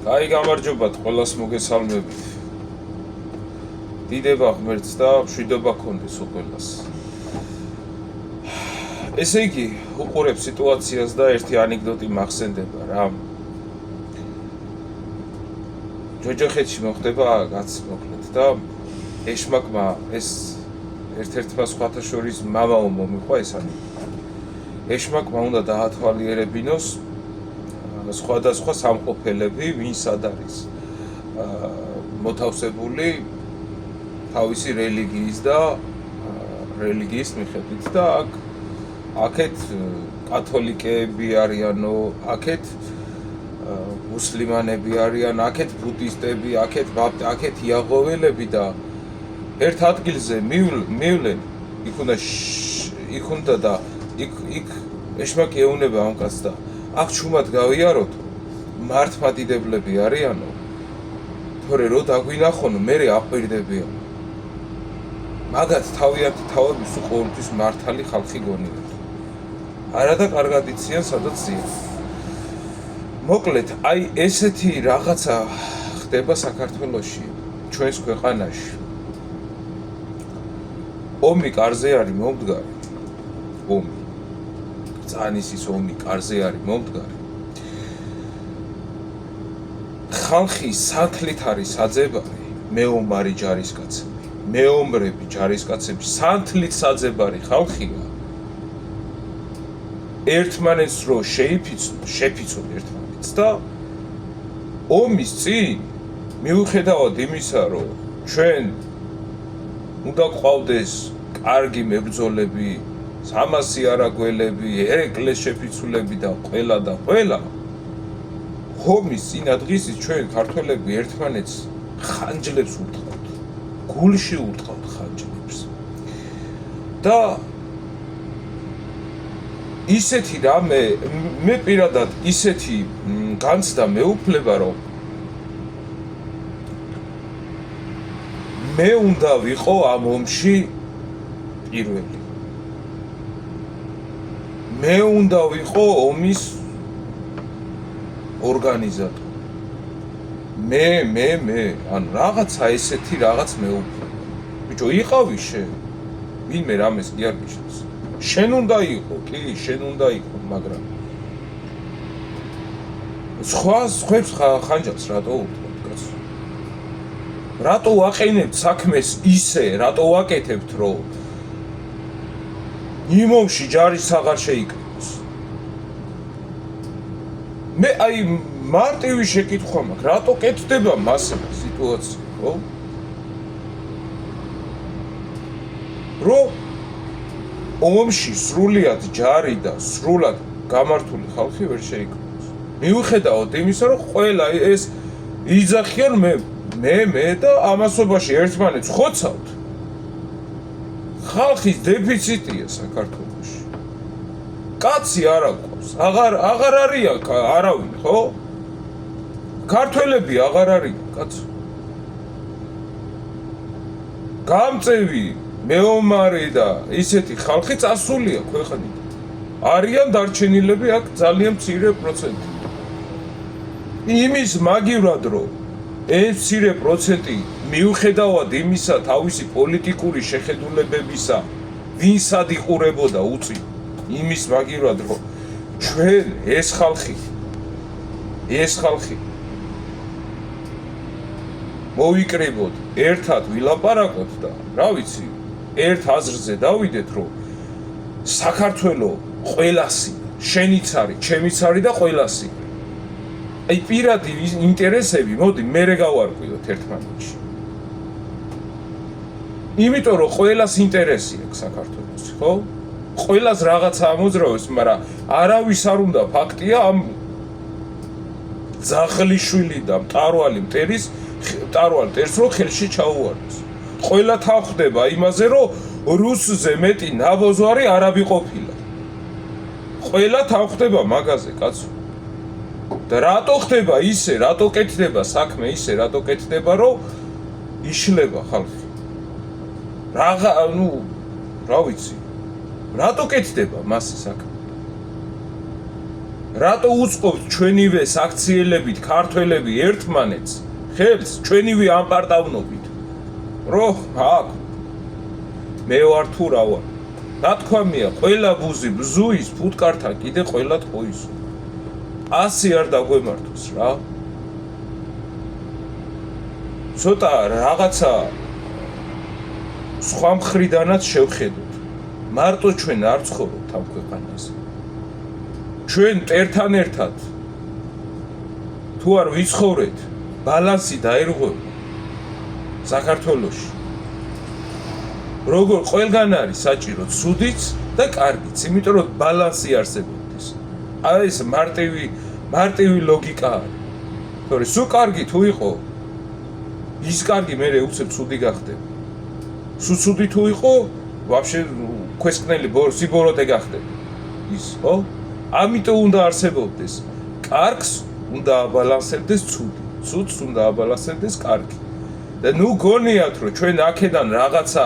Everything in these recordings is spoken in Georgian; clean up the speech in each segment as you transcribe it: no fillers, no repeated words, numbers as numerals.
Აი გამარჯობათ ყველას მოგესალმებით. დიდება ღმერთს და მშვიდობა გქონდეს ყველას. ესე იგი, უყურებ სიტუაციას და ერთი ანეკდოტი მახსენდება რა. ჯოჯოხეთში მოხდება კაც მოკლედ და ეშმაკმა ეს ერთ-ერთმა სხვათა შორის მამაო მომიყვა ეს ანეკდოტი. ეშმაკმა უნდა დაათვალიერებინოს სხვადასხვა სამყოფელები, ვინც ad არის მოთავსებული თავისი რელიგიის და რელიგიის მიხედვით და აქეთ კათოლიკეები არიანო, აქეთ მუსლიმანები არიან, აქეთ ბუდისტები, აქეთ იაღვეველები და ერთ ადგილზე მივლენ, იქ უნდა და იქ ეშმაკი ეუნება ამ კაცს და აქ ჩუმად გავიაროთ, მართლმადიდებლები არიანო, თორე რო დაგვინახონო, მერე აყვირდებიან. მაგათ თავიანთი თავები სულ ყოველთვის მართალი ხალხი გონიათ. არა და კარგად იციან, სადაც ზიან. მოკლედ, აი ესეთი რაღაცა ხდება საქართველოში, ჩვენს ქვეყანაში. ომი კარზე არის მომდგარი. ომი. წანისის ომი კარზე არის მომდგარი. ხალხი სანთლით არის საძებარი, მეომარი ჯარისკაცები, მეომრები ჯარისკაცები, სანთლით საძებარი ხალხია. ერთმანეთს რო შეფიცონ ერთმანეთს და ომის წინ მიუხედავად იმისა, რომ ჩვენ უნდა გვყავდეს კარგი მებრძოლები, 300 არაგველები, ერეკლეს შეფიცულები და ყველა ომის წინადღისით ჩვენ ქართველები ერთმანეთს ხანჯლებს ურტყავთ, გულში ურტყავთ ხანჯლებს და ისეთი რამე მე პირადად ისეთი განცდა მეუფლება, რომ მე უნდა ვიყო ამ ომში პირველი. მე უნდა ვიყო ომის ორგანიზატორი. მე, ანუ რაღაცა ესეთი რაღაც მეუფლება. ბიჭო, იყავი შენ? ვინმე რამეს კი არ გიშლის. შენ უნდა იყო, კი, შენ უნდა იყო, მაგრამ სხვებს ხანჯალს რატო უთქვათ, კაცო? რატო აყენებთ საქმეს ისე, რატო ვაკეთებთ, რომ იმომში ჯარის აღარ შეიკრიბოს. მე აი მარტივი შეკითხვა მაქვს, რატო კეთდება მასე სიტუაცია, ხო? რომ ომში სრულიად ჯარი და სრულად გამართული ხალხი ვერ შეიკრიბოს. მიუხედავად იმისა, რომ ყველა ეს იძახიან მე და ამასობაში ერთმანეთს ხოცავთ. ხალხის დეფიციტია საქართველოში. კაცი არ აქვს, აღარ არიან არავინ, ხო? ქართველები აღარ არიან, კაცო. გამწევი, მეომარი და ისეთი ხალხი წასულია ქვეყნიდან. არიან დარჩენილები აქ ძალიან მცირე პროცენტი. იმის მაგივრად, რომ ეს მცირე პროცენტი მიუხედავად იმისა თავისი პოლიტიკური შეხედულებებისა, ვინსად იყურებოდა უწინ, იმის მაგივრად, რომ ჩვენ ეს ხალხი მოვიკრიბოთ, ერთად ვილაპარაკოთ და რა ვიცი, ერთ აზრზე დავიდეთ, რომ საქართველო ყველასი, შენიც არის, ჩემიც არის და ყველასი. აი პირადი ინტერესები, მოდი მერე გავარკვიოთ ერთმანეთში. იმიტომ რომ ყველას ინტერესი აქვს საქართველოში, ხო? ყველას რაღაცა ამოძრავებს, მაგრამ არავის არ უნდა ფაქტია ამ ძაღლიშვილი და მტარვალი მტერს რო ხელში ჩაუვარდეს. ყველა თანხდება იმაზე, რომ რუსზე მეტი ნაბოზვარი არაბი ყოფილა. ყველა თანხდება მაგაზე, კაცო. და რატო ხდება ისე, რატო კეთდება საქმე ისე, რატო კეთდება, რომ იშლება ხალხი? რა ვიცი. რატო კეთდება მასე საქმე? რატო უწყობთ ჩვენივე საქციელებით ქართველები ერთმანეთს ხელს ჩვენივე ამპარტავნობით რო აქ მე ვარ თუ რა ვარ ნათქვამია ყველა ბუზი ბზუის ფუტკართა კიდე ყველა თქოის ასე არ დაგვემართოს რა ცოტა რაღაცა სხვა მხრიდანაც შევხედოთ მარტო ჩვენ არ ცხოვრობთ ამ ქვეყანაზე ჩვენ ერთთან ერთად თუ არ ვიცხოვრეთ ბალანსი დაერღვევა საქართველოში როგორ ყველგან არის საჭირო ცუდიც და კარგიც იმიტომ რომ ბალანსი არსებობდეს აი ეს მარტივი ლოგიკა არის თორე სულ კარგი თუ იყო ის კარგი მე უცებ ცუდი გახდება სულ ცუდი თუ იყო ვაფშე ქვესკნელი სიბოროტე გახდება ის ხო ამიტომ უნდა არსებობდეს კარგს უნდა აბალანსებდეს ცუდს უნდა აბალანსებდეს კარგი და ნუ გონიათ რომ ჩვენ აქედან რაღაცა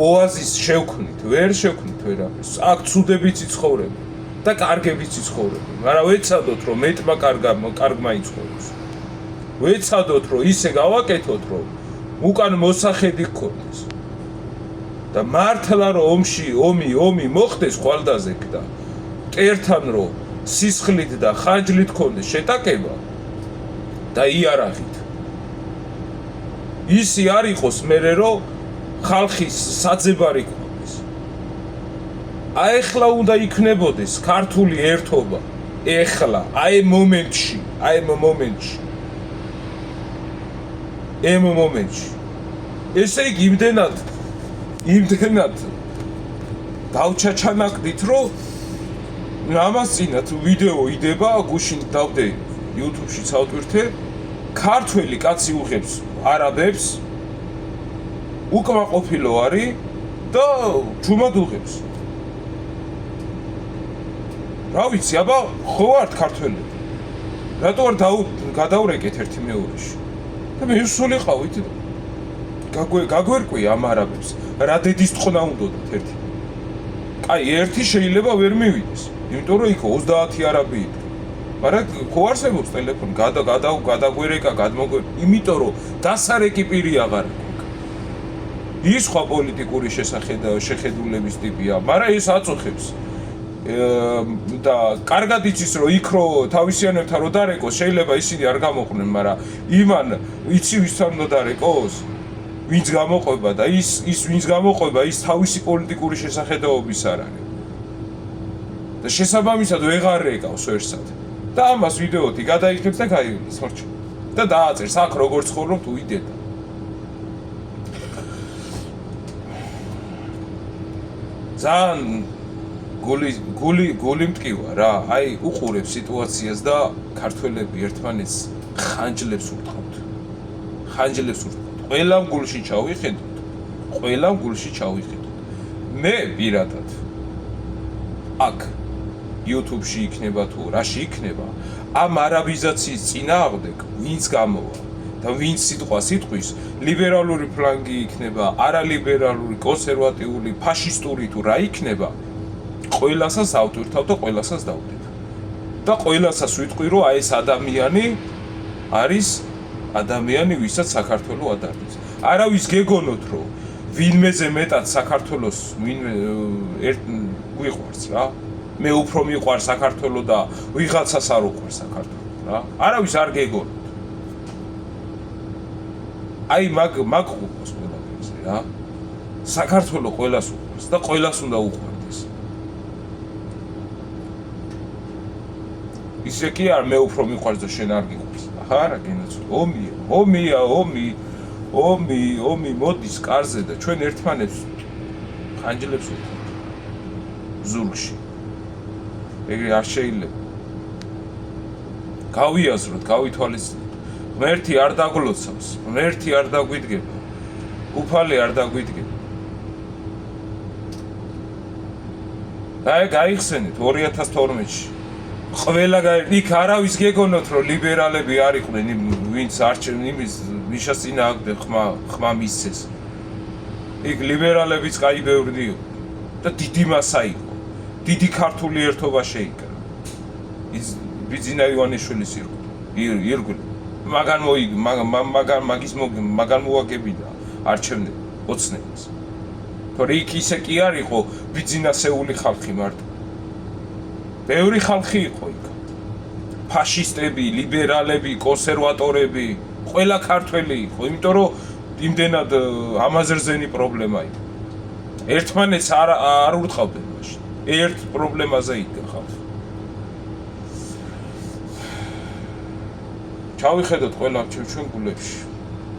ოაზის შევქმნით ვერ შევქმნით ვერაფერს აქ ცუდებიც იცხოვრებენ და კარგებიც იცხოვრებენ მაგრამ ვეცადოთ რომ მეტმა კარგმა იცხოვროს ვეცადოთ რომ ისე გავაკეთოთ რომ უკან მოსახედი გქონდეს და მართლა რომ ომი მოხდეს ხვალდაზე და მტერთან რომ სისხლით და ხანჯლით გქონდეს შეტაკება და იარაღით ისი არ იყოს მერე რომ ხალხის საძებარი გქონდეს აი ეხლა უნდა იქნებოდეს ქართული ერთობა ეხლა აი მომენტში ესე იგი იმდენად დავჩაჩანაკდით რომ ამას წინათ ვიდეო იდება გუშინ დავდე YouTube-ში წავტვირთე ქართველი კაცი უღებს არაბებს უკმაყოფილო არის და ჩუმად უღებს რა ვიცი აბა ხო ვართ ქართველები რატო არ გადავრეკეთ ერთი მეორეში და მე ვსულიყავით გაგვერკვი ამ არაბებს რა დედის ტყნა უნდათ ერთი კაი ერთი შეიძლება ვერ მივიდეს იმიტომ რომ იქ 30 არაბი იყო მაგრამ ხო არსებობს ტელეფონი გადაგვერეკა გადმოგვერეკა იმიტომ რომ დასარეკი პირი აღარ ის სხვა პოლიტიკური შეხედულების ტიპია მაგრამ ეს აწუხებს და კარგად იცის რომ იქ რო თავისიანებთან რო დარეკოს შეიძლება ისინი არ გამოყვნენ მაგრამ იმან იცი ვისთან უნდა დარეკოს ვინც გამოყვება და ის ვინც გამოყვება ის თავისი პოლიტიკური შესახედაობის არ არის და შესაბამისად ვეღარ ეკავს ვერსად და ამას ვიდეოთი გადაიხებს და გაივლის ხორჩი და დააწერს აქ როგორ ცხოვრობთ უიდედა ძალიან გული მტკივა რა აი უყურებ სიტუაციას და ქართველები ერთმანეთს ხანჯლებს ურტყავთ ყველამ გულში ჩავიხედოთ მე პირადად აქ YouTube-ში იქნება თუ რაში იქნება ამ არაბიზაციის წინააღმდეგ ვინც გამოვა და ვინც სიტყვის ლიბერალური ფლანგი იქნება არალიბერალური კონსერვატიული ფაშისტური თუ რა იქნება ყველასას ავტვირთავ და ყველასას დავდებ და ყველასას ვიტყვი რომ აი ეს ადამიანი არის ადამიანი ვისაც საქართველოს ადარდებს არავის გეგონოთ რომ ვინმეზე მეტად საქართველოს გვიყვარს რა მე უფრო მიყვარს საქართველოს და ვიღაცას არ უყვარს საქართველოს რა არავის არ გეგონოთ აი მაგ უყვარს ყველაფერზე რა საქართველოს ყველას უყვარს და ყველას უნდა უყვარდეს ისე კი არ მე უფრო მიყვარს და შენ არ გიყვარს არა გენაცვლ ომი მოდის კარზე და ჩვენ ერთმანეთს ხანჯლებს ვუხმობთ ზურგში ეგრე არ შეიძლება გავიაზროთ გავითვალისწინოთ ღმერთი არ დაგლოცავს ღმერთი არ დაგვიდგება უფალი არ დაგვიდგება აი გაიხსენეთ 2012-ში ყველა იქ არავის გეგონოთ რომ ლიბერალები არ იყვნენ ვინც არჩევენ იმის მიშას წინააღმდეგ ხმა მისცეს იქ ლიბერალებიც კაი ბევრი იყო და დიდი მასა იყო დიდი ქართული ერთობა შეიკრა ის ბიძინა ივანიშვილის ირგვლივ მაგან მოაგებინა არჩევნები ოცნებას თორე იქ ისე კი არ იყო ბიძინასეული ხალხი მარტო ბევრი ხალხი იყო იქ ფაშისტები ლიბერალები კონსერვატორები ყველა ქართველი იყო იმიტომ რომ იმდენად ამაზრზენი პრობლემა იყო ერთმანეთს არ ურტყავდნენ მაშინ ერთ პრობლემაზე იდგა ხალხი ჩავიხედოთ ყველა ჩვენ გულებში